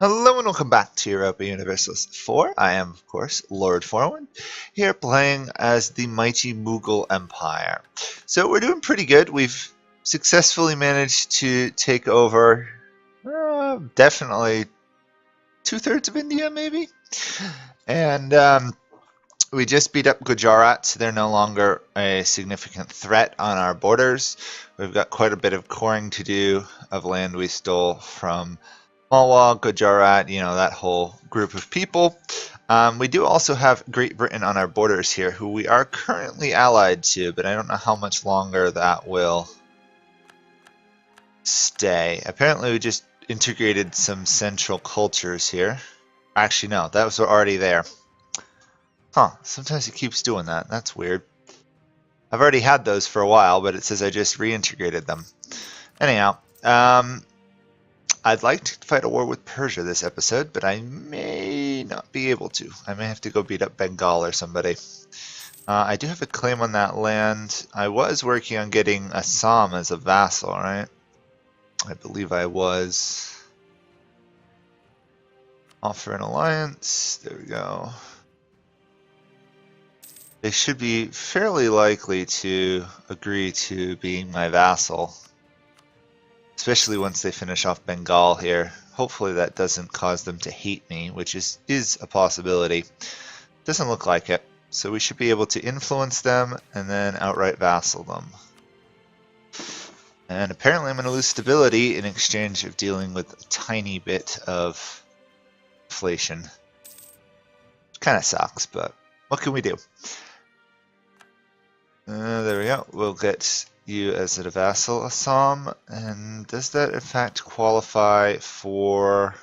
Hello and welcome back to Europa Universalis 4. I am, of course, Lord Forwind, here playing as the mighty Mughal Empire. So we're doing pretty good. We've successfully managed to take over definitely two-thirds of India, maybe? And we just beat up Gujarat, so they're no longer a significant threat on our borders. We've got quite a bit of coring to do of land we stole from Malwa, Gujarat, that whole group of people. We do also have Great Britain on our borders here, who we are currently allied to, but I don't know how much longer that will stay. Apparently we just integrated some central cultures here. Actually, no, that was already there. Huh, sometimes it keeps doing that. That's weird. I've already had those for a while, but it says I just reintegrated them. Anyhow, I'd like to fight a war with Persia this episode, but I may not be able to. I may have to go beat up Bengal or somebody. I do have a claim on that land. I was working on getting Assam as a vassal, right? I believe I was. Offer an alliance. There we go. They should be fairly likely to agree to being my vassal. Especially once they finish off Bengal here. Hopefully that doesn't cause them to hate me, which is a possibility. Doesn't look like it. So we should be able to influence them and then outright vassal them. And apparently I'm going to lose stability in exchange of dealing with a tiny bit of inflation. Kind of sucks, but what can we do? There we go. We'll get you as a vassal, Assam. And does that in fact qualify for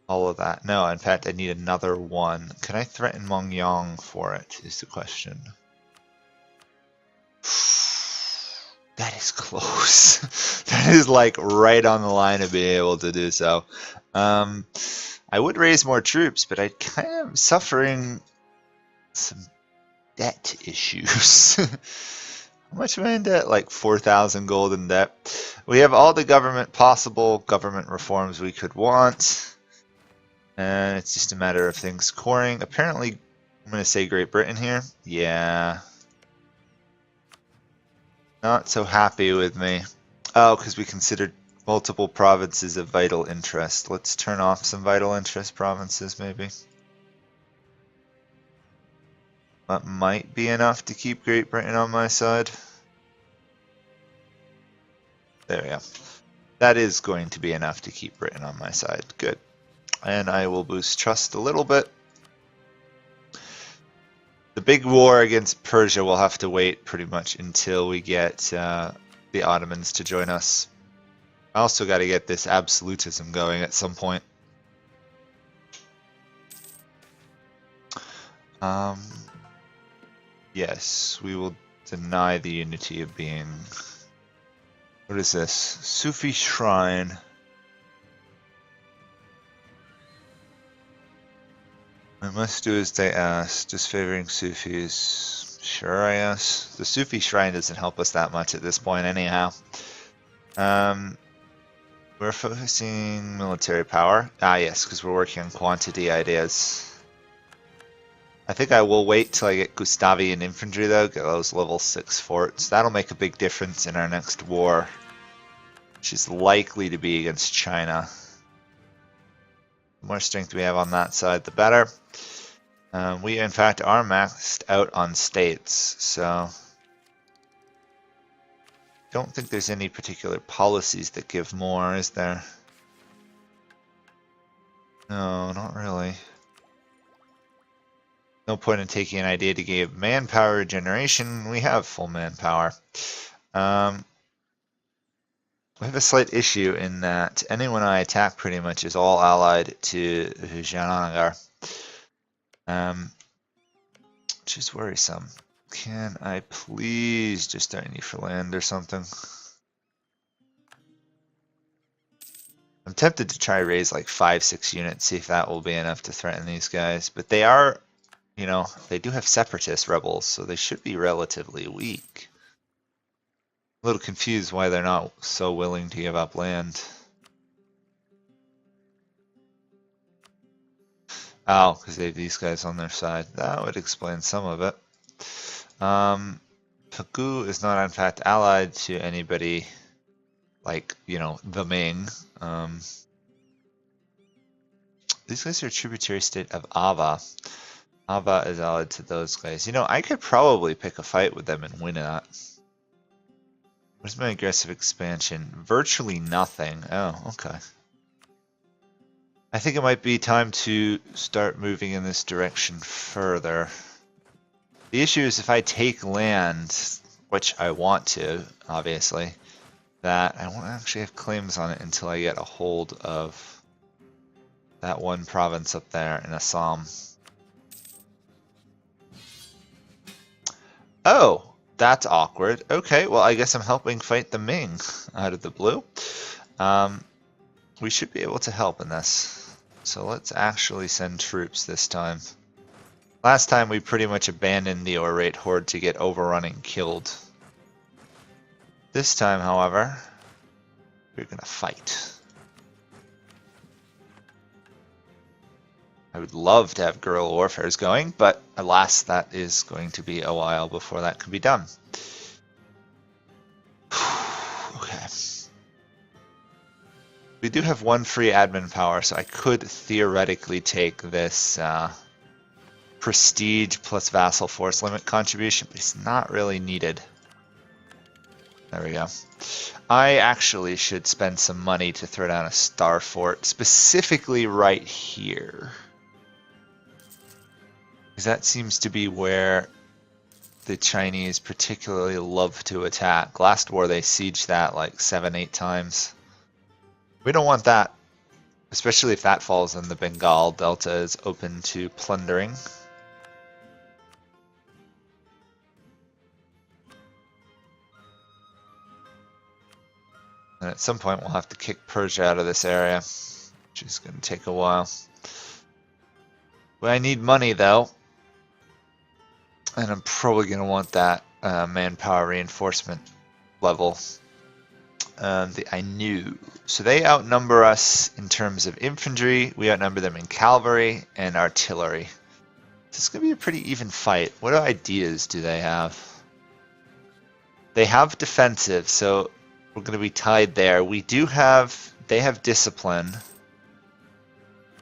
all of that? No, in fact I need another one. Can I threaten Mongyang for it, is the question. That is close. That is like right on the line of being able to do so. I would raise more troops, but I kind of am suffering some debt issues. How much am I in debt? Like 4,000 gold in debt. We have all the possible government reforms we could want. And it's just a matter of things coring. Apparently, I'm going to say Great Britain here. Yeah. Not so happy with me. Oh, because we considered multiple provinces of vital interest. Let's turn off some vital interest provinces, maybe. That might be enough to keep Great Britain on my side. There we go. That is going to be enough to keep Britain on my side. Good. And I will boost trust a little bit. The big war against Persia will have to wait pretty much until we get the Ottomans to join us. I also got to get this absolutism going at some point. Yes, we will deny the unity of being. What is this? Sufi Shrine. I must do as they ask, disfavoring Sufis. Sure, I guess. The Sufi Shrine doesn't help us that much at this point anyhow. We're focusing military power. Ah yes, because we're working on quantity ideas. I think I will wait till I get Gustavian infantry though, get those level 6 forts. That'll make a big difference in our next war, which is likely to be against China. The more strength we have on that side, the better. We in fact are maxed out on states, so don't think there's any particular policies that give more, is there? No, not really. No point in taking an idea to give manpower regeneration. We have full manpower. We have a slight issue in that anyone I attack pretty much is all allied to Vijayanagar, which is worrisome. Can I please just start need for land or something? I'm tempted to try raise like 5-6 units, see if that will be enough to threaten these guys, but they are, they do have separatist rebels, so they should be relatively weak. A little confused why they're not so willing to give up land. Oh, because they have these guys on their side. That would explain some of it. Pagu is not in fact allied to anybody like, you know, the Ming. These guys are a tributary state of Ava. Ava is allied to those guys. You know, I could probably pick a fight with them and win that. Where's my aggressive expansion? Virtually nothing. Oh, okay. I think it might be time to start moving in this direction further. The issue is if I take land, which I want to, obviously, that I won't actually have claims on it until I get a hold of that one province up there in Assam. Oh, that's awkward. Okay, well, I guess I'm helping fight the Ming out of the blue. We should be able to help in this. So let's actually send troops this time. Last time we pretty much abandoned the Oirat horde to get overrun and killed. This time, however, we're gonna fight. I would love to have guerrilla warfares going, but alas, that is going to be a while before that can be done. Okay. We do have one free admin power, so I could theoretically take this prestige plus vassal force limit contribution, but it's not really needed. There we go. I actually should spend some money to throw down a star fort, specifically right here. Because that seems to be where the Chinese particularly love to attack. Last war they sieged that like 7-8 times. We don't want that, especially if that falls in the Bengal Delta is open to plundering. And at some point we'll have to kick Persia out of this area, which is going to take a while. Well, I need money though, and I'm probably going to want that manpower reinforcement level. I knew. So they outnumber us in terms of infantry, we outnumber them in cavalry and artillery. So it's going to be a pretty even fight. What ideas do they have? They have defensive, so we're going to be tied there. They have discipline.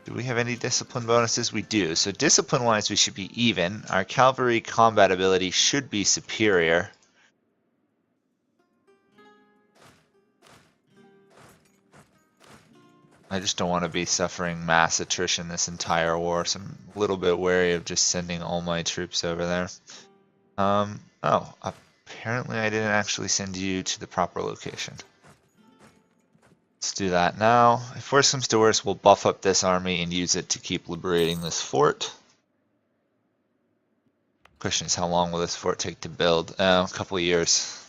Do we have any discipline bonuses? We do. So discipline-wise, we should be even. Our cavalry combat ability should be superior. I just don't want to be suffering mass attrition this entire war, so I'm a little bit wary of just sending all my troops over there. Oh, apparently I didn't actually send you to the proper location. Let's do that now. If worse comes to worse, we'll buff up this army and use it to keep liberating this fort. Question is, how long will this fort take to build? A couple of years.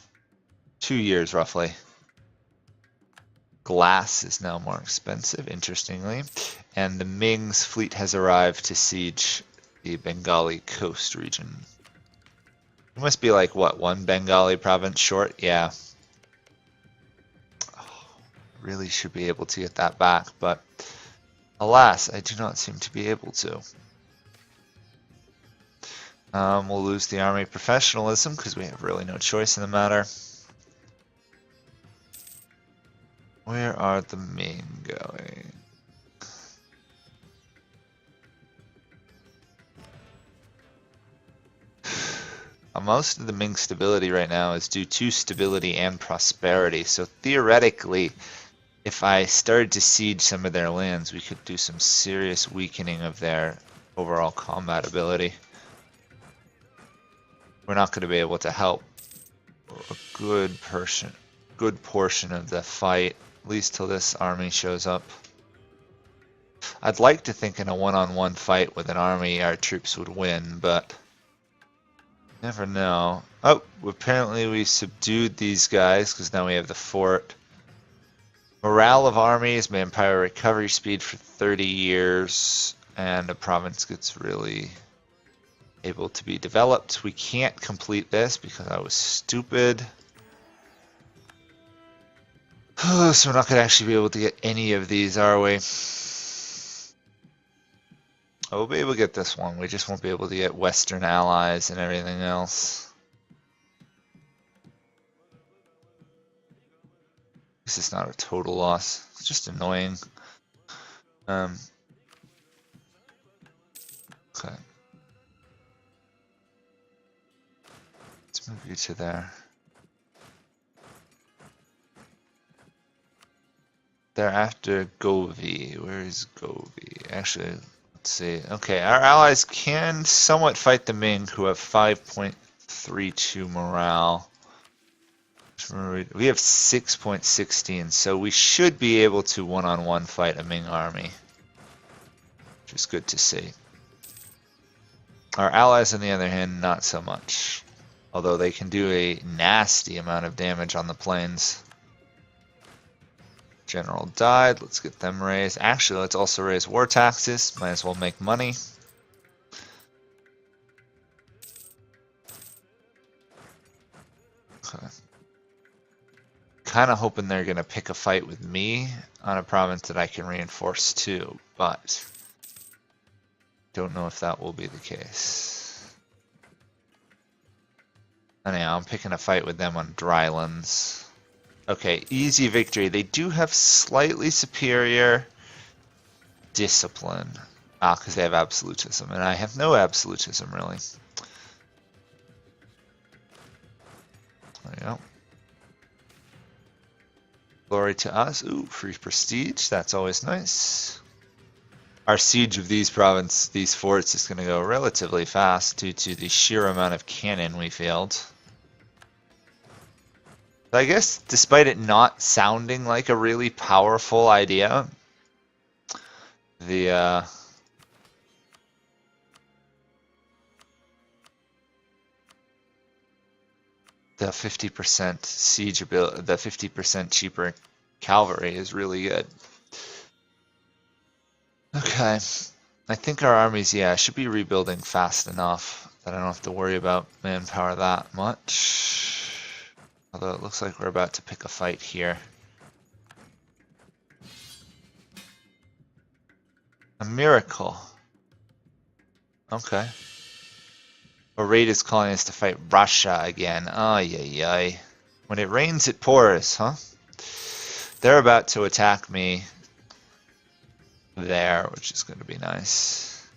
2 years, roughly. Glass is now more expensive, interestingly. And the Ming's fleet has arrived to siege the Bengali coast region. It must be like, what, one Bengali province short? Yeah. Oh, really should be able to get that back, but alas, I do not seem to be able to. We'll lose the army professionalism because we have really no choice in the matter. Where are the Ming going? Most of the Ming stability right now is due to stability and prosperity. So theoretically, if I started to siege some of their lands, we could do some serious weakening of their overall combat ability. We're not going to be able to help a good portion of the fight, at least till this army shows up. I'd like to think in a one-on-one fight with an army our troops would win, but never know. Oh, apparently we subdued these guys because now we have the fort. Morale of armies, manpower recovery speed for 30 years, and the province gets really able to be developed. We can't complete this because I was stupid. So we're not going to actually be able to get any of these, are we? We'll be able to get this one. We just won't be able to get Western allies and everything else. This is not a total loss. It's just annoying. Okay. Let's move you to there. They're after Govi. Where is Govi? Actually, let's see. Okay, our allies can somewhat fight the Ming, who have 5.32 morale. We have 6.16, so we should be able to one-on-one fight a Ming army, which is good to see. Our allies, on the other hand, not so much. Although they can do a nasty amount of damage on the plains. General died. Let's get them raised. Actually, let's also raise war taxes. Might as well make money. Okay. Kind of hoping they're going to pick a fight with me on a province that I can reinforce too, but don't know if that will be the case. Anyhow, I'm picking a fight with them on drylands. Okay, easy victory. They do have slightly superior discipline. Ah, because they have absolutism, and I have no absolutism, really. There you go. Glory to us. Ooh, free prestige. That's always nice. Our siege of these forts is going to go relatively fast due to the sheer amount of cannon we fielded. So I guess, despite it not sounding like a really powerful idea, the 50% siege ability, the 50% cheaper cavalry is really good. Okay, I think our armies, yeah, should be rebuilding fast enough that I don't have to worry about manpower that much. Although it looks like we're about to pick a fight here. A miracle. Okay. Oirat is calling us to fight Russia again. Ay, ay, ay. When it rains, it pours, huh? They're about to attack me there, which is going to be nice.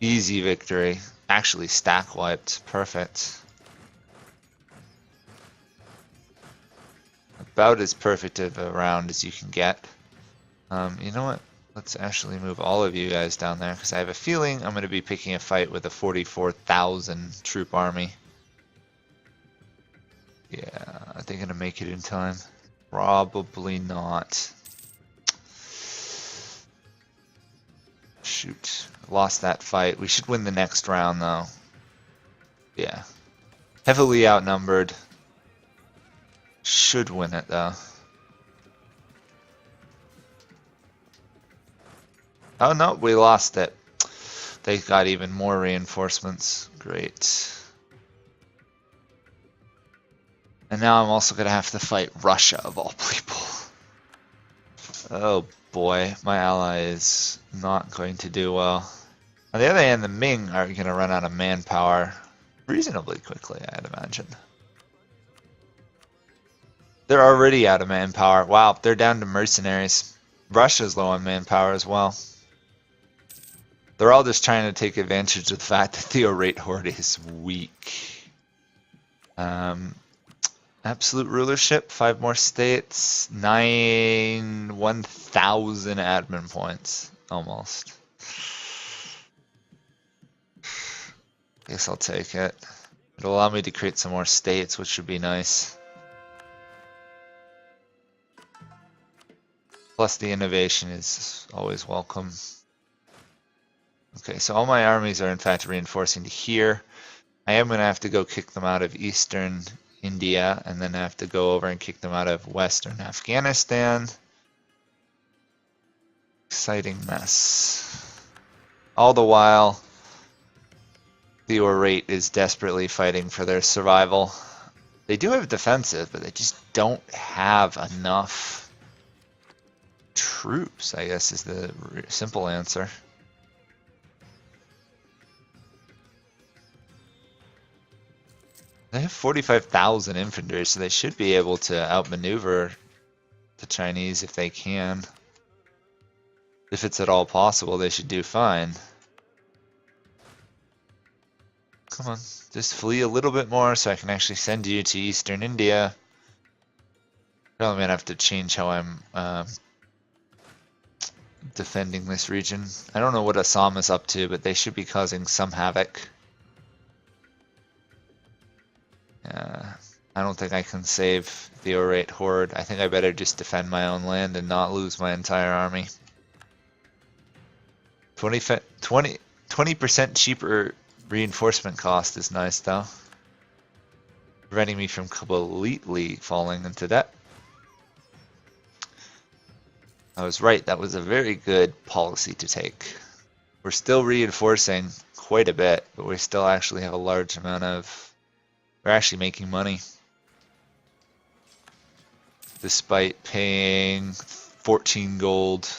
Easy victory. Actually stack wiped. Perfect. About as perfect of a round as you can get. You know what? Let's actually move all of you guys down there, because I have a feeling I'm going to be picking a fight with a 44,000 troop army. Yeah, are they going to make it in time? Probably not. Shoot, lost that fight. We should win the next round, though. Yeah. Heavily outnumbered. Should win it, though. Oh no, we lost it. They got even more reinforcements. Great. And now I'm also going to have to fight Russia, of all people. Oh boy, my ally is not going to do well. On the other hand, the Ming are going to run out of manpower reasonably quickly, I'd imagine. They're already out of manpower. Wow, they're down to mercenaries. Russia's low on manpower as well. They're all just trying to take advantage of the fact that the Oirat horde is weak. Absolute rulership, 5 more states, 1,000 admin points, almost. Guess I'll take it. It'll allow me to create some more states, which should be nice. Plus the innovation is always welcome. Okay, so all my armies are in fact reinforcing to here. I am going to have to go kick them out of eastern India, and then I have to go over and kick them out of western Afghanistan. Exciting mess. All the while, the Oirat is desperately fighting for their survival. They do have defensive, but they just don't have enough troops, I guess is the simple answer. They have 45,000 infantry, so they should be able to outmaneuver the Chinese if they can. If it's at all possible, they should do fine. Come on, just flee a little bit more so I can actually send you to Eastern India. Probably gonna have to change how I'm defending this region. I don't know what Assam is up to, but they should be causing some havoc. I don't think I can save the Oirat horde. I think I better just defend my own land and not lose my entire army. 20% cheaper reinforcement cost is nice though. Preventing me from completely falling into debt. I was right, that was a very good policy to take. We're still reinforcing quite a bit, but we still actually have a large amount of... We're actually making money. Despite paying 14 gold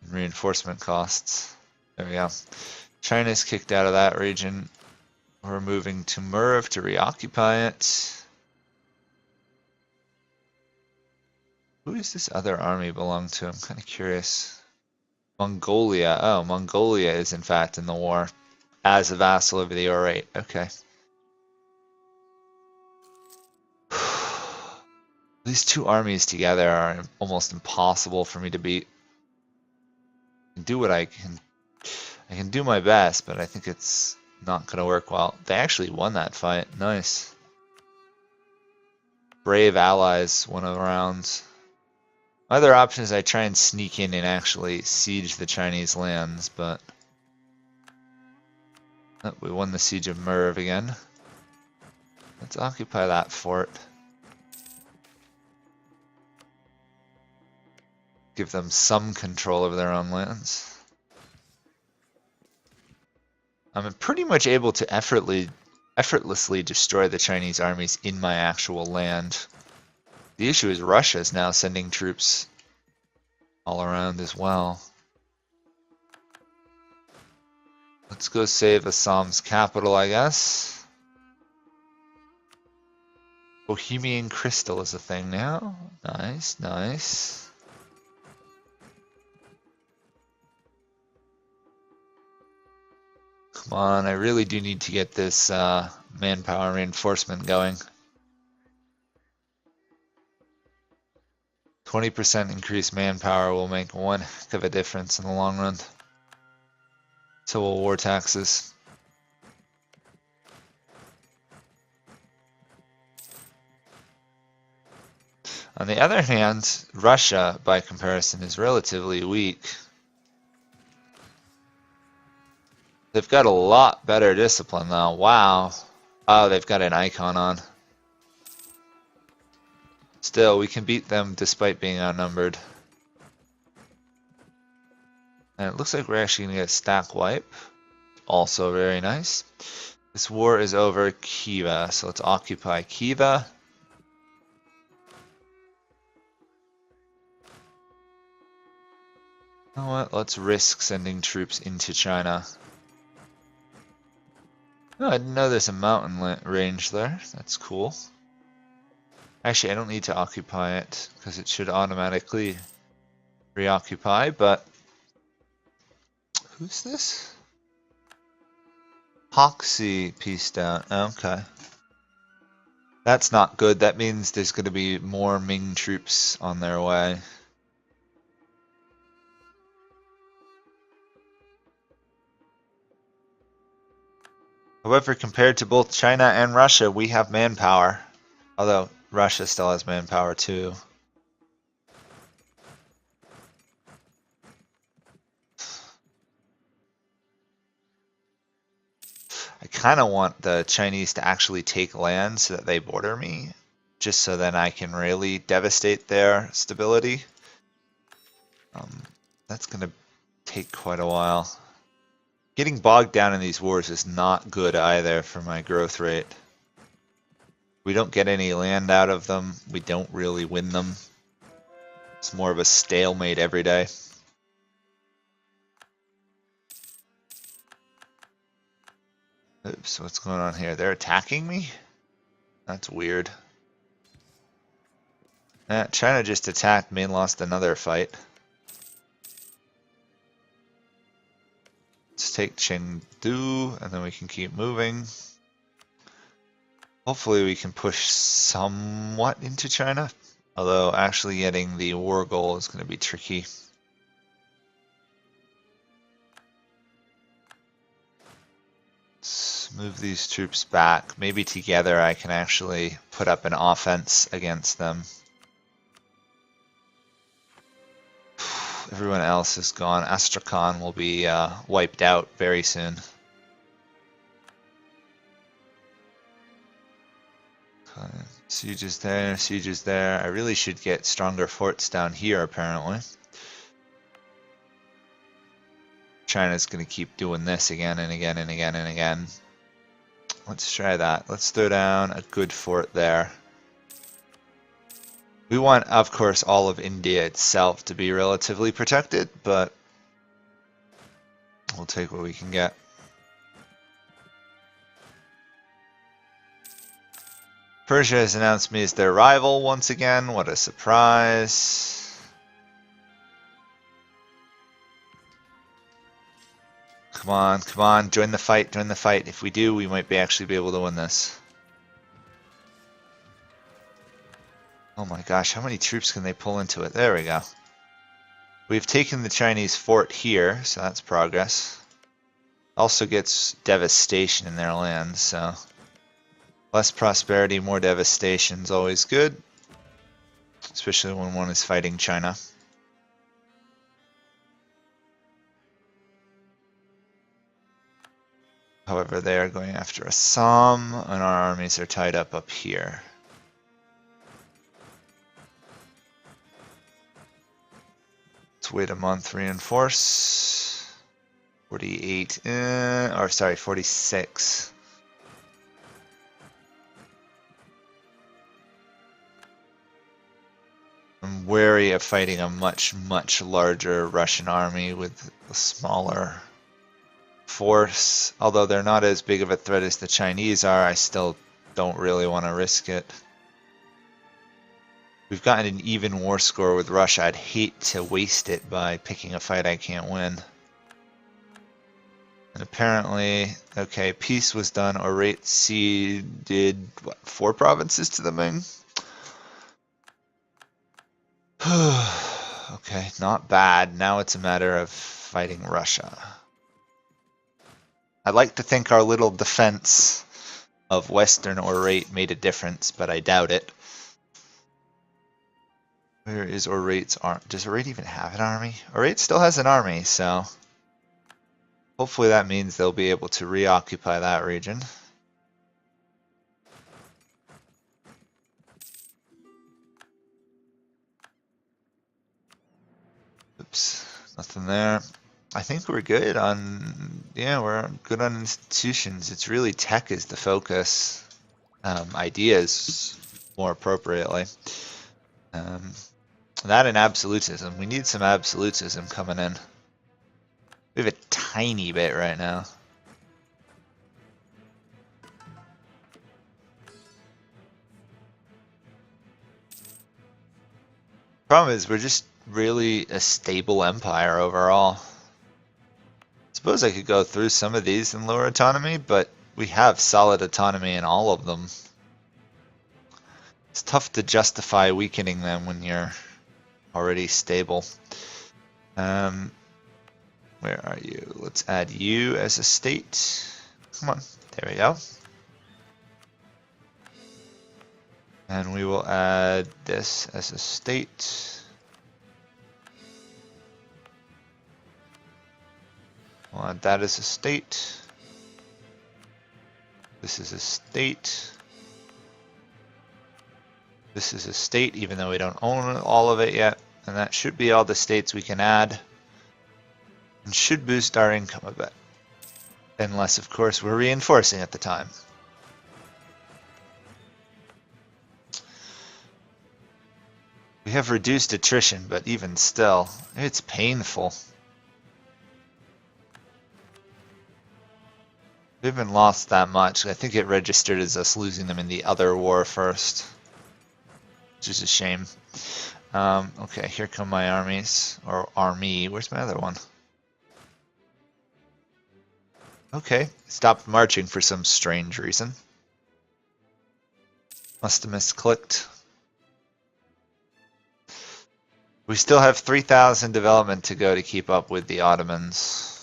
in reinforcement costs. There we go. China's kicked out of that region. We're moving to Merv to reoccupy it. Who does this other army belong to? I'm kind of curious. Mongolia. Oh, Mongolia is in fact in the war as a vassal of the Oirat. Okay. These two armies together are almost impossible for me to beat. I can do what I can. I can do my best, but I think it's not going to work well. They actually won that fight. Nice. Brave allies won a round. Other option is I try and sneak in and actually siege the Chinese lands, but... Oh, we won the siege of Merv again. Let's occupy that fort. Give them some control over their own lands. I'm pretty much able to effortlessly destroy the Chinese armies in my actual land. The issue is Russia is now sending troops all around as well. Let's go save Assam's capital, I guess. Bohemian Crystal is a thing now. Nice, nice. Come on, I really do need to get this manpower reinforcement going. 20% increased manpower will make one heck of a difference in the long run. Civil war taxes. On the other hand, Russia, by comparison, is relatively weak. They've got a lot better discipline though. Wow. Oh, they've got an icon on. Still, we can beat them despite being outnumbered. And it looks like we're actually going to get a stack wipe. Also very nice. This war is over Khiva, so let's occupy Khiva. You know what? Let's risk sending troops into China. Oh, I didn't know there's a mountain range there. That's cool. Actually, I don't need to occupy it because it should automatically reoccupy, but who's this? Hoxie pieced out. Okay. That's not good. That means there's going to be more Ming troops on their way. However, compared to both China and Russia, we have manpower. Although Russia still has manpower too. I kind of want the Chinese to actually take land so that they border me, just so then I can really devastate their stability. That's going to take quite a while. Getting bogged down in these wars is not good either for my growth rate. We don't get any land out of them. We don't really win them. It's more of a stalemate every day. Oops, what's going on here? They're attacking me? That's weird. China just attacked me and lost another fight. Let's take Chengdu, and then we can keep moving. Hopefully we can push somewhat into China. Although actually getting the war goal is going to be tricky. Let's move these troops back. Maybe together I can actually put up an offense against them. Everyone else is gone. Astrakhan will be wiped out very soon. Siege is there, siege is there. I really should get stronger forts down here, apparently. China's going to keep doing this again and again and again and again. Let's try that. Let's throw down a good fort there. We want, of course, all of India itself to be relatively protected, but we'll take what we can get. Persia has announced me as their rival once again. What a surprise. Come on, come on, join the fight, join the fight. If we do, we might actually be able to win this. Oh my gosh, how many troops can they pull into it? There we go. We've taken the Chinese fort here, so that's progress. Also gets devastation in their land, so less prosperity, more devastation is always good, especially when one is fighting China. However, they are going after Assam, and our armies are tied up here. Let's wait a month, reinforce. 48, or sorry, 46. I'm wary of fighting a much, much larger Russian army with a smaller force. Although they're not as big of a threat as the Chinese are, I still don't really want to risk it. We've gotten an even war score with Russia. I'd hate to waste it by picking a fight I can't win. And apparently, okay, peace was done. Oirat ceded, what, 4 provinces to the Ming? Okay, not bad. Now it's a matter of fighting Russia. I'd like to think our little defense of Western Oirat made a difference, but I doubt it. Where is Oirat's army? Does Oirat even have an army? Oirat still has an army, so hopefully that means they'll be able to reoccupy that region. Oops, nothing there. I think we're good on, yeah, we're good on institutions. It's really tech is the focus. Ideas, more appropriately. That and absolutism. We need some absolutism coming in. We have a tiny bit right now. Problem is, we're just really a stable empire overall. Suppose I could go through some of these in lower autonomy, but we have solid autonomy in all of them. It's tough to justify weakening them when you're already stable. Where are you? Let's add you as a state. Come on, there we go. And we will add this as a state. We'll add that as a state. This is a state. This is a state, even though we don't own all of it yet. And that should be all the states we can add. And should boost our income a bit. Unless, of course, we're reinforcing at the time. We have reduced attrition, but even still, it's painful. We haven't lost that much. I think it registered as us losing them in the other war first, which is a shame. Okay, here come my armies, or army. Where's my other one? Okay, stopped marching for some strange reason. Must have misclicked. We still have 3,000 development to go to keep up with the Ottomans.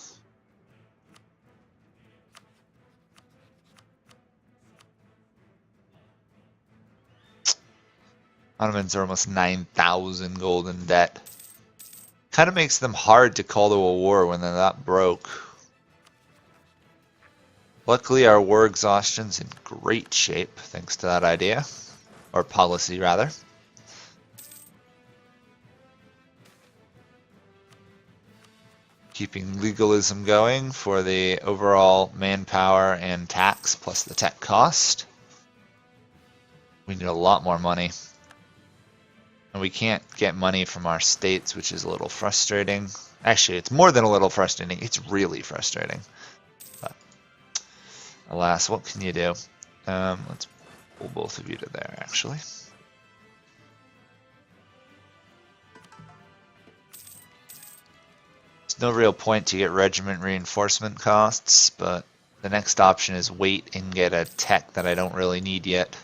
Ottomans are almost 9,000 gold in debt. Kind of makes them hard to call to a war when they're that broke. Luckily, our war exhaustion's in great shape, thanks to that idea. Or policy, rather. Keeping legalism going for the overall manpower and tax, plus the tech cost. We need a lot more money. And we can't get money from our states, which is a little frustrating. Actually, it's more than a little frustrating. It's really frustrating. But alas, what can you do? Let's pull both of you to there, actually. There's no real point to get regiment reinforcement costs, but the next option is wait and get a tech that I don't really need yet.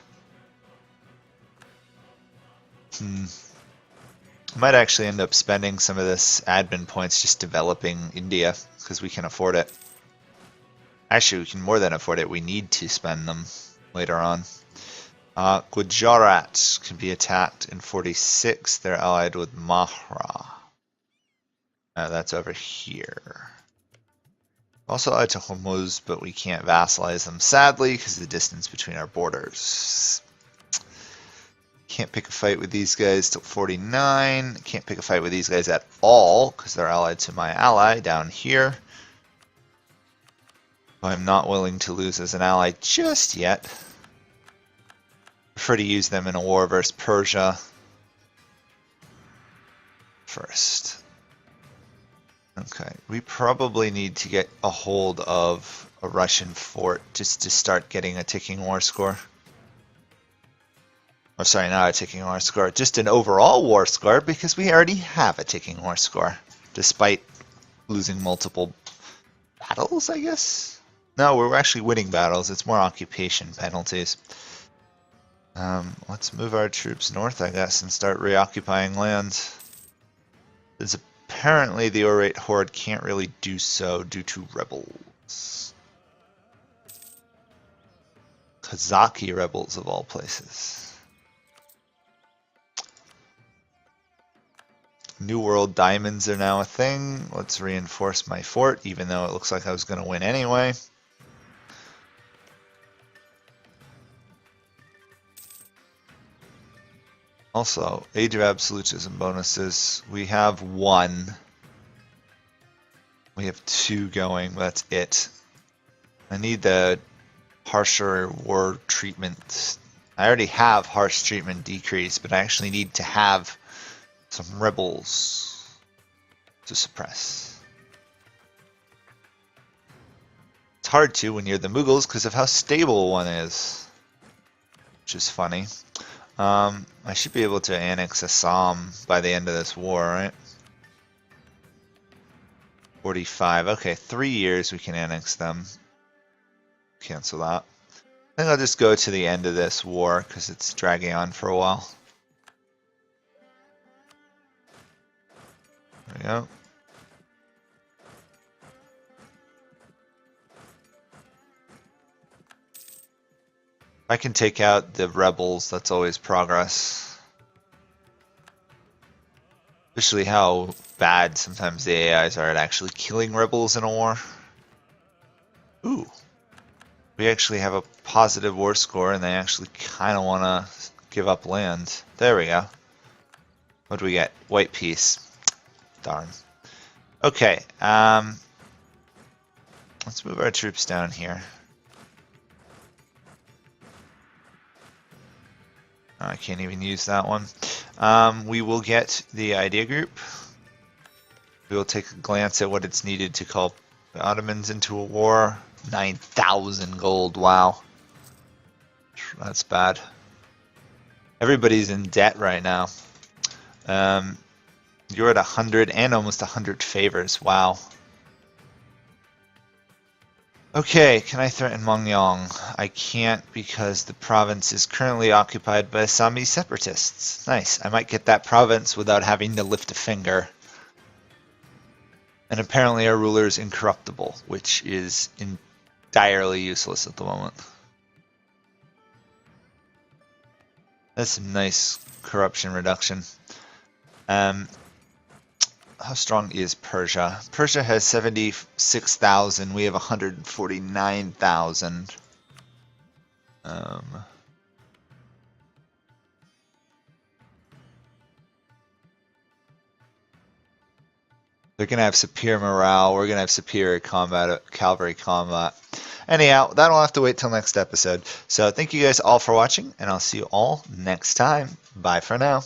I might actually end up spending some of this admin points just developing India, because we can afford it. Actually, we can more than afford it. We need to spend them later on. Gujarat can be attacked in 46. They're allied with Mahra. That's over here. Also allied to Hormuz, but we can't vassalize them, sadly, because of the distance between our borders. Can't pick a fight with these guys till 49. Can't pick a fight with these guys at all, because they're allied to my ally down here. I'm not willing to lose as an ally just yet. Prefer to use them in a war versus Persia first. Okay, we probably need to get a hold of a Russian fort just to start getting a ticking war score. Or sorry, not a ticking war score, just an overall war score, because we already have a ticking war score, despite losing multiple battles, I guess? No, we're actually winning battles. It's more occupation penalties. Let's move our troops north, I guess, and start reoccupying land. There's apparently the Oirat horde can't really do so due to rebels. Kazaki rebels, of all places. New World diamonds are now a thing. Let's reinforce my fort, even though it looks like I was going to win anyway. Also, Age of Absolutism bonuses. We have one. We have two going, but that's it. I need the harsher war treatment. I already have harsh treatment decrease, but I actually need to have some rebels to suppress. It's hard to when you're the Mughals because of how stable one is, which is funny. I should be able to annex Assam by the end of this war, right? 45. Okay, 3 years we can annex them. Cancel that. I think I'll just go to the end of this war because it's dragging on for a while. There we go. I can take out the rebels, that's always progress. Especially how bad sometimes the AIs are at actually killing rebels in a war. Ooh. We actually have a positive war score and they actually kind of want to give up land. There we go. What do we get? White peace. Darn. Okay. Let's move our troops down here. I can't even use that one. We will get the idea group. We will take a glance at what it's needed to call the Ottomans into a war. 9,000 gold, wow. That's bad. Everybody's in debt right now. You're at 100 and almost 100 favors, wow. Okay, can I threaten Mongyong? I can't because the province is currently occupied by Sami separatists. Nice, I might get that province without having to lift a finger. And apparently our ruler is incorruptible, which is entirely useless at the moment. That's some nice corruption reduction. How strong is Persia? Persia has 76,000. We have 149,000. They're going to have superior morale. We're going to have superior combat, cavalry combat. Anyhow, that'll have to wait till next episode. So thank you guys all for watching, and I'll see you all next time. Bye for now.